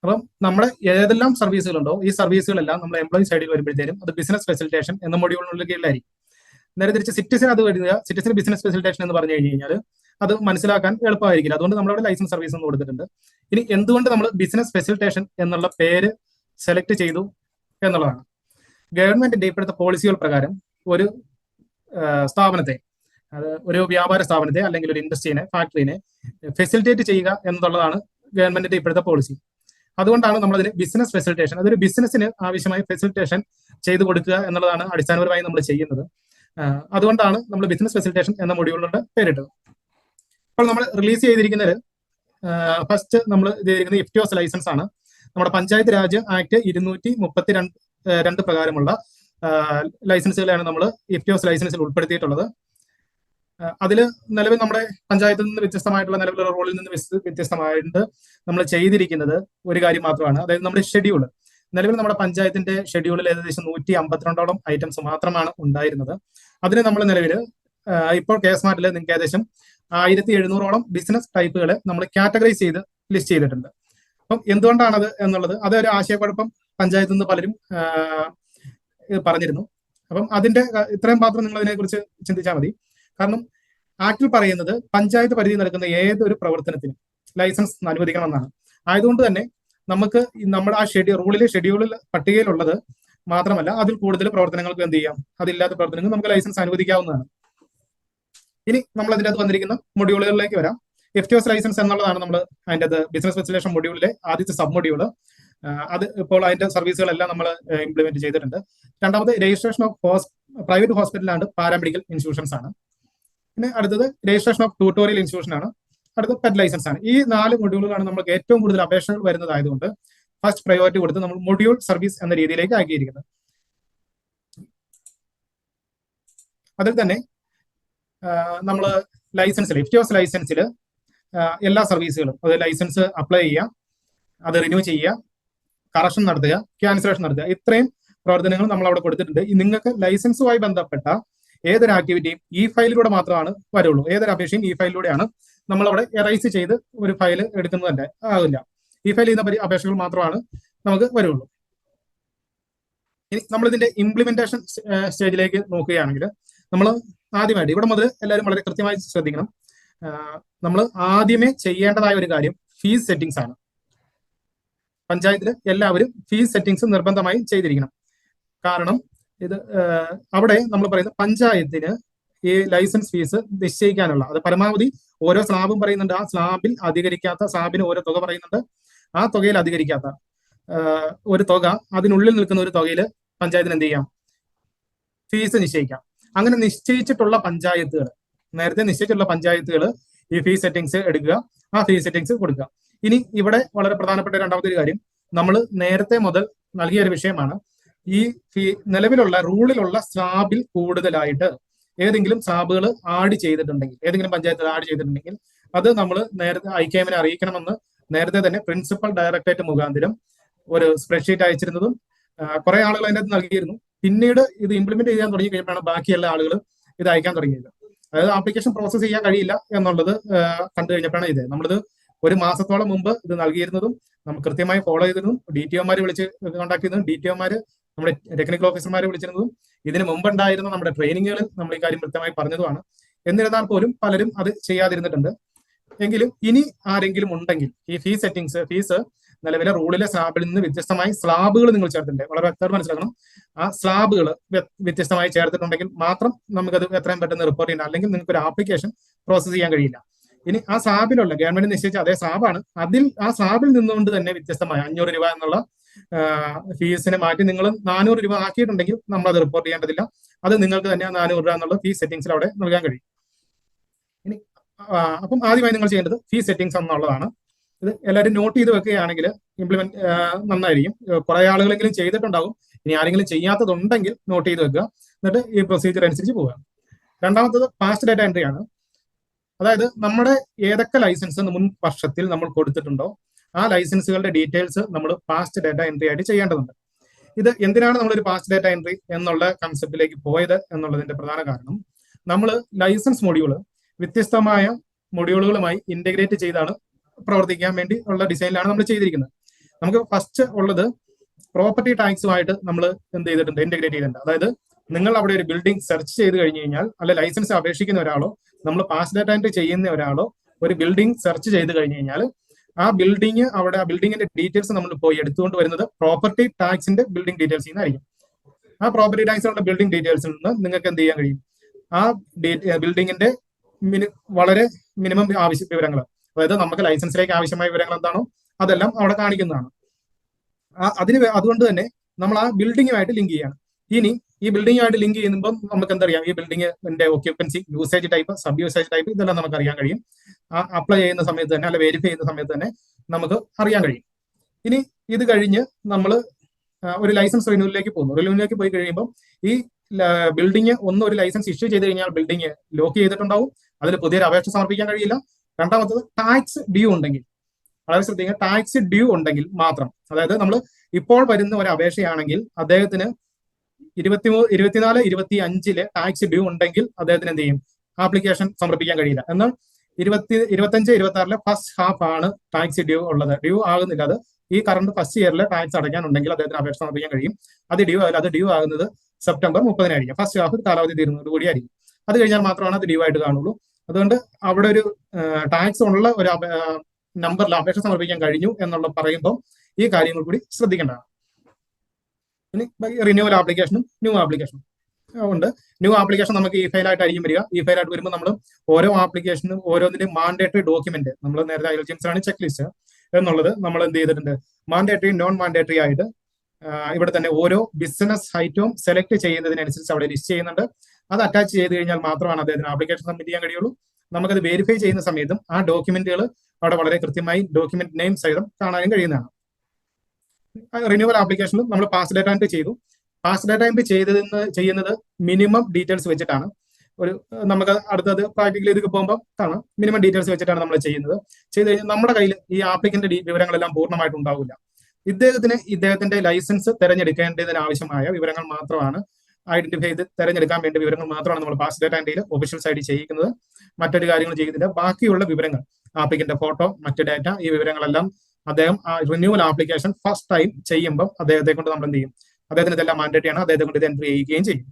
അപ്പം നമ്മുടെ ഏതെല്ലാം സർവീസുകളുണ്ടോ ഈ സർവീസുകളെല്ലാം നമ്മൾ എംപ്ലോയി സൈഡിൽ വരുമ്പോഴത്തേനും അത് ബിസിനസ് ഫെസിലിറ്റേഷൻ എന്ന മൊഡ്യൂളിനുള്ളിൽ കീഴിലായിരിക്കും. നേരെ തിരിച്ച് സിറ്റിസൺ അത് വരിക, സിറ്റിസൺ ബിസിനസ് ഫെസിലിറ്റേഷൻ എന്ന് പറഞ്ഞു കഴിഞ്ഞാൽ അത് മനസ്സിലാക്കാൻ എളുപ്പമായിരിക്കില്ല. അതുകൊണ്ട് നമ്മളവിടെ ലൈസൻസ് സർവീസ് എന്ന് കൊടുത്തിട്ടുണ്ട്. ഇനി എന്തുകൊണ്ട് നമ്മൾ ബിസിനസ് ഫെസിലിറ്റേഷൻ എന്നുള്ള പേര് സെലക്ട് ചെയ്തു എന്നുള്ളതാണ്. ഗവൺമെന്റിന്റെ ഇപ്പോഴത്തെ പോളിസികൾ പ്രകാരം ഒരു സ്ഥാപനത്തെ, അത് ഒരു വ്യാപാര സ്ഥാപനത്തെ അല്ലെങ്കിൽ ഒരു ഇൻഡസ്ട്രീനെ, ഫാക്ടറിനെ ഫെസിലിറ്റേറ്റ് ചെയ്യുക എന്നുള്ളതാണ് ഗവൺമെന്റിന്റെ ഇപ്പോഴത്തെ പോളിസി. അതുകൊണ്ടാണ് നമ്മളതിന് ബിസിനസ് ഫെസിലിറ്റേഷൻ, അതൊരു ബിസിനസ്സിന് ആവശ്യമായ ഫെസിലിറ്റേഷൻ ചെയ്തു കൊടുക്കുക എന്നുള്ളതാണ് അടിസ്ഥാനപരമായി നമ്മൾ ചെയ്യുന്നത്. അതുകൊണ്ടാണ് നമ്മൾ ബിസിനസ് ഫെസിലിറ്റേഷൻ എന്ന മൊഡ്യൂളിന്റെ പേരിട്ടത്. അപ്പോൾ നമ്മൾ റിലീസ് ചെയ്തിരിക്കുന്നത് ഫസ്റ്റ് നമ്മൾ ഇത് ചെയ്തിരിക്കുന്നത് ഇഫ്റ്റിയോസ് ലൈസൻസ് ആണ്. നമ്മുടെ പഞ്ചായത്ത് രാജ് ആക്ട് 232 പ്രകാരമുള്ള ലൈസൻസുകളാണ് നമ്മൾ ഇഫ്റ്റിയോസ് ലൈസൻസിൽ ഉൾപ്പെടുത്തിയിട്ടുള്ളത്. അതിൽ നിലവിൽ നമ്മുടെ പഞ്ചായത്തിൽ നിന്ന് വ്യത്യസ്തമായിട്ടുള്ള നിലവിലുള്ള റോളിൽ നിന്ന് വ്യത്യസ്തമായിട്ട് നമ്മൾ ചെയ്തിരിക്കുന്നത് ഒരു കാര്യം മാത്രമാണ്. അതായത് നമ്മുടെ ഷെഡ്യൂൾ, നിലവിൽ നമ്മുടെ പഞ്ചായത്തിന്റെ ഷെഡ്യൂളിൽ ഏകദേശം 152ഓളം ഐറ്റംസ് മാത്രമാണ് ഉണ്ടായിരുന്നത്. അതിന് നമ്മൾ നിലവിൽ ഇപ്പോൾ KSMART നിങ്ങൾക്ക് ഏകദേശം 1700ഓളം ബിസിനസ് ടൈപ്പുകളെ നമ്മൾ കാറ്റഗറൈസ് ചെയ്ത് ലിസ്റ്റ് ചെയ്തിട്ടുണ്ട്. അപ്പം എന്തുകൊണ്ടാണത് എന്നുള്ളത്, അതൊരു ആശയക്കുഴപ്പം പഞ്ചായത്തിൽ നിന്ന് പലരും പറഞ്ഞിരുന്നു. അപ്പം അതിന്റെ ഇത്രയും മാത്രം നിങ്ങൾ അതിനെക്കുറിച്ച് ചിന്തിച്ചാൽ മതി. കാരണം ആക്ടിൽ പറയുന്നത് പഞ്ചായത്ത് പരിധി നടക്കുന്ന ഏതൊരു പ്രവർത്തനത്തിനും ലൈസൻസ് അനുവദിക്കണമെന്നാണ്. ആയതുകൊണ്ട് തന്നെ നമുക്ക് നമ്മുടെ ആ ഷെഡ്യൂളിൽ പട്ടികയിലുള്ളത് മാത്രമല്ല, അതിൽ കൂടുതൽ പ്രവർത്തനങ്ങൾക്ക് എന്ത് ചെയ്യാം, അതില്ലാത്ത പ്രവർത്തനങ്ങൾക്ക് നമുക്ക് ലൈസൻസ് അനുവദിക്കാവുന്നതാണ്. ഇനി നമ്മൾ അതിൻ്റെ അകത്ത് വന്നിരിക്കുന്ന മൊഡ്യൂളുകളിലേക്ക് വരാം. ഇഫ്റ്റിയോസ് ലൈസൻസ് എന്നുള്ളതാണ് നമ്മൾ അതിൻ്റെ ബിസിനസ് ഫെസിലിറ്റേഷൻ മൊഡ്യൂളിലെ ആദ്യത്തെ സബ് മൊഡ്യൂള്. അത് ഇപ്പോൾ അതിന്റെ സർവീസുകളെല്ലാം നമ്മൾ ഇംപ്ലിമെന്റ് ചെയ്തിട്ടുണ്ട്. രണ്ടാമത് registration of private hospital and paramedical institutions ആണ്. പിന്നെ അടുത്തത് രജിസ്ട്രേഷൻ ഓഫ് ട്യൂട്ടോറിയൽ ഇൻസ്റ്റിറ്റ്യൂഷൻ ആണ്. അടുത്തത് പെറ്റ് ലൈസൻസ് ആണ്. ഈ 4 മൊഡ്യൂളുകളാണ് നമുക്ക് ഏറ്റവും കൂടുതൽ അപേക്ഷകൾ വരുന്നതായതുകൊണ്ട് ഫസ്റ്റ് പ്രയോറിറ്റി കൊടുത്ത് നമ്മൾ മൊഡ്യൂൾ സർവീസ് എന്ന രീതിയിലേക്ക് ആക്കിയിരിക്കുന്നത്. അതിൽ തന്നെ നമ്മൾ ലൈസൻസിൽ, ഇഫ്റ്റിയോസ് ലൈസൻസിൽ എല്ലാ സർവീസുകളും, അത് ലൈസൻസ് അപ്ലൈ ചെയ്യുക, അത് റിന്യൂ ചെയ്യുക, കറക്ഷൻ നടത്തുക, ക്യാൻസലേഷൻ നടത്തുക, ഇത്രയും പ്രവർത്തനങ്ങൾ നമ്മൾ അവിടെ കൊടുത്തിട്ടുണ്ട്. നിങ്ങൾക്ക് ലൈസൻസുമായി ബന്ധപ്പെട്ട ഏതൊരു ആക്ടിവിറ്റിയും ഈ ഫയലിലൂടെ മാത്രമാണ് വരുള്ളൂ. ഏതൊരു അപേക്ഷയും ഈ ഫയലിലൂടെയാണ് നമ്മളവിടെ എറൈസ് ചെയ്ത് ഒരു ഫയൽ എടുക്കുന്നതല്ല, ആവില്ല. ഈ ഫയൽ ചെയ്യുന്ന അപേക്ഷകൾ മാത്രമാണ് നമുക്ക് വരുള്ളൂ. ഇനി നമ്മളിതിന്റെ ഇംപ്ലിമെന്റേഷൻ സ്റ്റേജിലേക്ക് നോക്കുകയാണെങ്കിൽ നമ്മൾ ആദ്യമായിട്ട് ഇവിടെ മുതൽ എല്ലാവരും വളരെ കൃത്യമായി ശ്രദ്ധിക്കണം. നമ്മൾ ആദ്യമേ ചെയ്യേണ്ടതായ ഒരു കാര്യം ഫീസ് സെറ്റിംഗ്സ് ആണ്. പഞ്ചായത്തിൽ എല്ലാവരും ഫീസ് സെറ്റിംഗ്സ് നിർബന്ധമായും ചെയ്തിരിക്കണം. കാരണം ഇത് അവിടെ നമ്മൾ പറയുന്നത് പഞ്ചായത്തിന് ഈ ലൈസൻസ് ഫീസ് നിശ്ചയിക്കാനുള്ള, അത് പരമാവധി ഓരോ സ്ലാബും പറയുന്നുണ്ട്, ആ സ്ലാബിൽ അധികരിക്കാത്ത, സ്ലാബിന് ഓരോ തുക പറയുന്നുണ്ട്, ആ തുകയിൽ അധികരിക്കാത്ത ഒരു തുക, അതിനുള്ളിൽ നിൽക്കുന്ന ഒരു തുകയിൽ പഞ്ചായത്തിന് എന്ത് ചെയ്യാം, ഫീസ് നിശ്ചയിക്കാം. അങ്ങനെ നിശ്ചയിച്ചിട്ടുള്ള പഞ്ചായത്തുകൾ, നേരത്തെ നിശ്ചയിച്ചിട്ടുള്ള പഞ്ചായത്തുകൾ ഈ ഫീസ് സെറ്റിംഗ്സ് എടുക്കുക, ആ ഫീസ് സെറ്റിംഗ്സ് കൊടുക്കുക. ഇനി ഇവിടെ വളരെ പ്രധാനപ്പെട്ട രണ്ടാമത്തെ ഒരു കാര്യം, നമ്മൾ നേരത്തെ മുതൽ നൽകിയ ഒരു വിഷയമാണ്, ഈ നിലവിലുള്ള റൂളിലുള്ള സ്ലാബിൽ കൂടുതലായിട്ട് ഏതെങ്കിലും സ്ലാബുകൾ ആഡ് ചെയ്തിട്ടുണ്ടെങ്കിൽ, ഏതെങ്കിലും പഞ്ചായത്തുകൾ ആഡ് ചെയ്തിട്ടുണ്ടെങ്കിൽ അത് നമ്മൾ നേരത്തെ IKM അറിയിക്കണമെന്ന് നേരത്തെ തന്നെ പ്രിൻസിപ്പൽ ഡയറക്ടറേറ്റ് മുഖാന്തരം ഒരു സ്പ്രെഡ്ഷീറ്റ് അയച്ചിരുന്നതും കുറെ ആളുകൾ അതിൻ്റെ അകത്ത് നൽകിയിരുന്നു. പിന്നീട് ഇത് ഇംപ്ലിമെന്റ് ചെയ്യാൻ തുടങ്ങി കഴിഞ്ഞപ്പോഴാണ് ബാക്കിയുള്ള ആളുകൾ ഇത് അയക്കാൻ തുടങ്ങിയത്. അതായത് ആപ്ലിക്കേഷൻ പ്രോസസ് ചെയ്യാൻ കഴിയില്ല എന്നുള്ളത് കണ്ടു കഴിഞ്ഞപ്പോഴാണ് ഇത് നമ്മളിത് ഒരു മാസത്തോളം മുമ്പ് ഇത് നൽകിയിരുന്നതും നമുക്ക് കൃത്യമായി ഫോളോ ചെയ്തിരുന്നതും, DTOമാർ വിളിച്ച് കോൺടാക്ട് ചെയ്തതും, DTOമാർ നമ്മുടെ ടെക്നിക്കൽ ഓഫീസർമാരെ വിളിച്ചിരുന്നതും, ഇതിന് മുമ്പുണ്ടായിരുന്ന നമ്മുടെ ട്രെയിനിങ്ങുകളിൽ നമ്മൾ ഈ കാര്യം കൃത്യമായി പറഞ്ഞതുമാണ്. എന്നിരുന്നാൽ പോലും പലരും അത് ചെയ്യാതിരുന്നിട്ടുണ്ട്. എങ്കിലും ഇനി ആരെങ്കിലും ഉണ്ടെങ്കിൽ ഈ ഫീസ് സെറ്റിംഗ്സ്, ഫീസ് നിലവിലെ റൂളിലെ സ്ലാബിൽ നിന്ന് വ്യത്യസ്തമായി സ്ലാബുകൾ നിങ്ങൾ ചേർത്തിട്ടുണ്ട്, വളരെ വ്യക്തമായിട്ട് മനസ്സിലാക്കണം. ആ സ്ലാബുകൾ വ്യത്യസ്തമായി ചേർത്തിട്ടുണ്ടെങ്കിൽ മാത്രം നമുക്കത് എത്രയും പെട്ടെന്ന് റിപ്പോർട്ട് ചെയ്യണം, അല്ലെങ്കിൽ നിങ്ങൾക്ക് ഒരു ആപ്ലിക്കേഷൻ പ്രോസസ് ചെയ്യാൻ കഴിയില്ല. ഇനി ആ സ്ലാബിലുള്ള ഗവൺമെന്റ് നിശ്ചയിച്ച അതേ സ്ലാബാണ്, അതിൽ ആ സ്ലാബിൽ നിന്നുകൊണ്ട് തന്നെ വ്യത്യസ്തമായ 500 രൂപ എന്നുള്ള ഫീസിനെ മാറ്റി നിങ്ങൾ 400 രൂപ ആക്കിയിട്ടുണ്ടെങ്കിൽ നമ്മൾ അത് റിപ്പോർട്ട് ചെയ്യേണ്ടതില്ല. അത് നിങ്ങൾക്ക് തന്നെ 400 രൂപ എന്നുള്ള ഫീസ് സെറ്റിംഗ്സിൽ അവിടെ നൽകാൻ കഴിയും. ഇനി അപ്പം ആദ്യമായി നിങ്ങൾ ചെയ്യേണ്ടത് ഫീസ് സെറ്റിംഗ്സ് എന്നുള്ളതാണ്. ഇത് എല്ലാവരും നോട്ട് ചെയ്ത് വെക്കുകയാണെങ്കിൽ ഇംപ്ലിമെന്റ് നന്നായിരിക്കും. കുറെ ആളുകളെങ്കിലും ചെയ്തിട്ടുണ്ടാവും, ഇനി ആരെങ്കിലും ചെയ്യാത്തതുണ്ടെങ്കിൽ നോട്ട് ചെയ്ത് വെക്കുക, എന്നിട്ട് ഈ പ്രൊസീജിയർ അനുസരിച്ച് പോവുക. രണ്ടാമത്തത് പാസ്റ്റ് ഡാറ്റ എൻട്രി ആണ്. അതായത് നമ്മുടെ ഏതൊക്കെ ലൈസൻസ് മുൻ വർഷത്തിൽ നമ്മൾ കൊടുത്തിട്ടുണ്ടോ ആ ലൈസൻസുകളുടെ ഡീറ്റെയിൽസ് നമ്മൾ പാസ്റ്റ് ഡാറ്റ എൻട്രി ആയിട്ട് ചെയ്യേണ്ടതുണ്ട്. ഇത് എന്തിനാണ് നമ്മളൊരു പാസ്റ്റ് ഡാറ്റ എൻട്രി എന്നുള്ള കൺസെപ്റ്റിലേക്ക് പോയത് എന്നുള്ളതിന്റെ പ്രധാന കാരണം, നമ്മൾ ലൈസൻസ് മൊഡ്യൂള് വ്യത്യസ്തമായ മൊഡ്യൂളുകളുമായി ഇന്റഗ്രേറ്റ് ചെയ്താണ് പ്രവർത്തിക്കാൻ വേണ്ടി ഉള്ള ഡിസൈനിലാണ് നമ്മൾ ചെയ്തിരിക്കുന്നത്. നമുക്ക് ഫസ്റ്റ് ഉള്ളത് പ്രോപ്പർട്ടി ടാക്സുമായിട്ട് നമ്മൾ എന്ത് ചെയ്തിട്ടുണ്ട്, ഇന്റഗ്രേറ്റ് ചെയ്തിട്ടുണ്ട്. അതായത് നിങ്ങൾ അവിടെ ഒരു ബിൽഡിംഗ് സെർച്ച് ചെയ്ത് കഴിഞ്ഞ് കഴിഞ്ഞാൽ, അല്ലെ ലൈസൻസ് അപേക്ഷിക്കുന്ന ഒരാളോ നമ്മൾ പാസ് ഡേറ്റ എൻട്രി ചെയ്യുന്ന ഒരാളോ ഒരു ബിൽഡിംഗ് സെർച്ച് ചെയ്ത് കഴിഞ്ഞ് കഴിഞ്ഞാൽ ആ ബിൽഡിംഗ് അവിടെ ആ ബിൽഡിങ്ങിന്റെ ഡീറ്റെയിൽസ് നമ്മൾ പോയി എടുത്തുകൊണ്ട് വരുന്നത് പ്രോപ്പർട്ടി ടാക്സിന്റെ ബിൽഡിംഗ് ഡീറ്റെയിൽസ് നിന്നായിരിക്കും. ആ പ്രോപ്പർട്ടി ടാക്സിലുള്ള ബിൽഡിംഗ് ഡീറ്റെയിൽസിൽ നിന്ന് നിങ്ങൾക്ക് എന്ത് ചെയ്യാൻ കഴിയും, ആ ബിൽഡിങ്ങിന്റെ വളരെ മിനിമം ആവശ്യ വിവരങ്ങൾ, അതായത് നമുക്ക് ലൈസൻസിലേക്ക് ആവശ്യമായ വിവരങ്ങൾ എന്താണോ അതെല്ലാം അവിടെ കാണിക്കുന്നതാണ്. അതുകൊണ്ട് തന്നെ നമ്മൾ ആ ബിൽഡിങ്ങുമായിട്ട് ലിങ്ക് ചെയ്യാണ്. ഇനി ഈ ബിൽഡിങ്ങുമായിട്ട് ലിങ്ക് ചെയ്യുമ്പോൾ നമുക്ക് എന്തറിയാം, ഈ ബിൽഡിങ്ങിന്റെ occupancy, usage type, sub usage type, ഇതെല്ലാം നമുക്ക് അറിയാൻ കഴിയും. അപ്ലൈ ചെയ്യുന്ന സമയത്ത് തന്നെ, അല്ലെ വെരിഫൈ ചെയ്യുന്ന സമയത്ത് തന്നെ നമുക്ക് അറിയാൻ കഴിയും. ഇനി ഇത് കഴിഞ്ഞ് നമ്മൾ ഒരു ലൈസൻസ് റിന്യൂവലിലേക്ക് പോകുന്നു. റിന്യൂവലിലേക്ക് പോയി കഴിയുമ്പോൾ ഈ ബിൽഡിംഗ് ഒരു ലൈസൻസ് ഇഷ്യൂ ചെയ്ത് കഴിഞ്ഞാൽ ബിൽഡിംഗ് ലോക്ക് ചെയ്തിട്ടുണ്ടാവും, അതിൽ പുതിയൊരു അപേക്ഷ സമർപ്പിക്കാൻ കഴിയില്ല. രണ്ടാമത്തത് ടാക്സ് ഡ്യൂ ഉണ്ടെങ്കിൽ, വളരെ ശ്രദ്ധിക്കുക, ടാക്സ് ഡ്യൂ ഉണ്ടെങ്കിൽ മാത്രം, അതായത് നമ്മൾ ഇപ്പോൾ വരുന്ന ഒരു അപേക്ഷയാണെങ്കിൽ അദ്ദേഹത്തിന് 24-25 ടാക്സ് ഡ്യൂ ഉണ്ടെങ്കിൽ അദ്ദേഹത്തിന് എന്ത് ചെയ്യും, ആപ്ലിക്കേഷൻ സമർപ്പിക്കാൻ കഴിയില്ല. എന്നാൽ 25-26 ഫസ്റ്റ് ഹാഫ് ആണ് ടാക്സ് ഡ്യൂ ഉള്ളത്, ഡ്യൂ ആകുന്നില്ല. അത് ഈ കറണ്ട് ഫസ്റ്റ് ഇയറിലെ ടാക്സ് അടയ്ക്കാനുണ്ടെങ്കിൽ അദ്ദേഹത്തിന് അപേക്ഷ സമർപ്പിക്കാൻ കഴിയും. അത് ഡ്യൂ ആകുന്നത് സെപ്റ്റംബർ 30 ആയിരിക്കും. ഫസ്റ്റ് ഹാഫ് കാലാവധി തീരുന്നത് കൂടിയായിരിക്കും. അത് കഴിഞ്ഞാൽ മാത്രമാണ് അത് ഡ്യൂ ആയിട്ട് കാണുള്ളൂ. അതുകൊണ്ട് അവിടെ ഒരു ടാക്സ് ഉള്ള ഒരു നമ്പറിൽ അപേക്ഷ സമർപ്പിക്കാൻ കഴിഞ്ഞു എന്നുള്ള പറയുമ്പോൾ ഈ കാര്യങ്ങൾ കൂടി ശ്രദ്ധിക്കേണ്ടതാണ്. ഇനി റിന്യൂവൽ ആപ്ലിക്കേഷനും ന്യൂ ആപ്ലിക്കേഷനും ഉണ്ട്. ന്യൂ ആപ്ലിക്കേഷൻ നമുക്ക് ഈ ഫയലായിട്ടായിരിക്കും വരിക. ഈ ഫയലായിട്ട് വരുമ്പോൾ നമ്മൾ ഓരോ ആപ്ലിക്കേഷനും ഓരോന്നിന്റെയും മാൻഡേറ്ററി ഡോക്യുമെന്റ്, നമ്മൾ നേരത്തെ ILGMS ചെക്ക് ലിസ്റ്റ് എന്നുള്ളത് നമ്മൾ എന്ത് ചെയ്തിട്ടുണ്ട്, മാൻഡേറ്ററി നോൺ മാൻഡേറ്ററി ആയിട്ട് ഇവിടെ തന്നെ ഓരോ ബിസിനസ് ഐറ്റവും സെലക്ട് ചെയ്യുന്നതിനനുസരിച്ച് അവിടെ ലിസ്റ്റ് ചെയ്യുന്നുണ്ട്. അത് അറ്റാച്ച് ചെയ്ത് കഴിഞ്ഞാൽ മാത്രമാണ് അദ്ദേഹത്തിന് ആപ്ലിക്കേഷൻ സബ്മിറ്റ് ചെയ്യാൻ കഴിയുള്ളൂ. നമുക്കത് വെരിഫൈ ചെയ്യുന്ന സമയത്തും ആ ഡോക്യുമെന്റുകൾ അവിടെ വളരെ കൃത്യമായി ഡോക്യുമെന്റ് നെയിം സഹിതം കാണാനും കഴിയുന്നതാണ്. റിന്യൂവൽ ആപ്ലിക്കേഷനിൽ നമ്മൾ പാസ് ഡേറ്റ എൻട്രി ചെയ്തു. പാസ് ഡേറ്റ എൻട്രി ചെയ്യുന്നത് മിനിമം ഡീറ്റെയിൽസ് വെച്ചിട്ടാണ്. നമുക്ക് അടുത്തത് പ്രാക്ടിക്കലി ഇതിലേക്ക് പോകുമ്പോൾ കാണാം, മിനിമം ഡീറ്റെയിൽസ് വെച്ചിട്ടാണ് നമ്മൾ ചെയ്യുന്നത്. ചെയ്ത് കഴിഞ്ഞാൽ നമ്മുടെ കയ്യിൽ ഈ ആപ്ലിക്കന്റ് വിവരങ്ങളെല്ലാം പൂർണ്ണമായിട്ട് ഉണ്ടാവില്ല. ഇദ്ദേഹത്തിന്റെ ലൈസൻസ് തിരഞ്ഞെടുക്കേണ്ടതിന് ആവശ്യമായ വിവരങ്ങൾ മാത്രമാണ്, ഐഡന്റിഫൈ ചെയ്ത് തിരഞ്ഞെടുക്കാൻ വേണ്ട വിവരങ്ങൾ മാത്രമാണ് നമ്മൾ പാസ് ഡേറ്റ എൻട്രിയിൽ ഒഫീഷ്യൽ സൈഡിൽ ചെയ്യിക്കുന്നത്. മറ്റൊരു കാര്യങ്ങൾ ചെയ്യുന്നില്ല. ബാക്കിയുള്ള വിവരങ്ങൾ, ആപ്ലിക്കന്റെ ഫോട്ടോ, മറ്റു ഡാറ്റ, ഈ വിവരങ്ങളെല്ലാം അദ്ദേഹം ആ റിന്യൂവൽ ആപ്ലിക്കേഷൻ ഫസ്റ്റ് ടൈം ചെയ്യുമ്പോൾ അദ്ദേഹത്തെ കൊണ്ട് നമ്മൾ എന്ത് ചെയ്യും, അദ്ദേഹത്തിന് ഇതെല്ലാം മാൻഡേറ്ററി ആണ്, അദ്ദേഹത്തെ കൊണ്ട് ഇത് എൻട്രി ചെയ്യുകയും ചെയ്യും.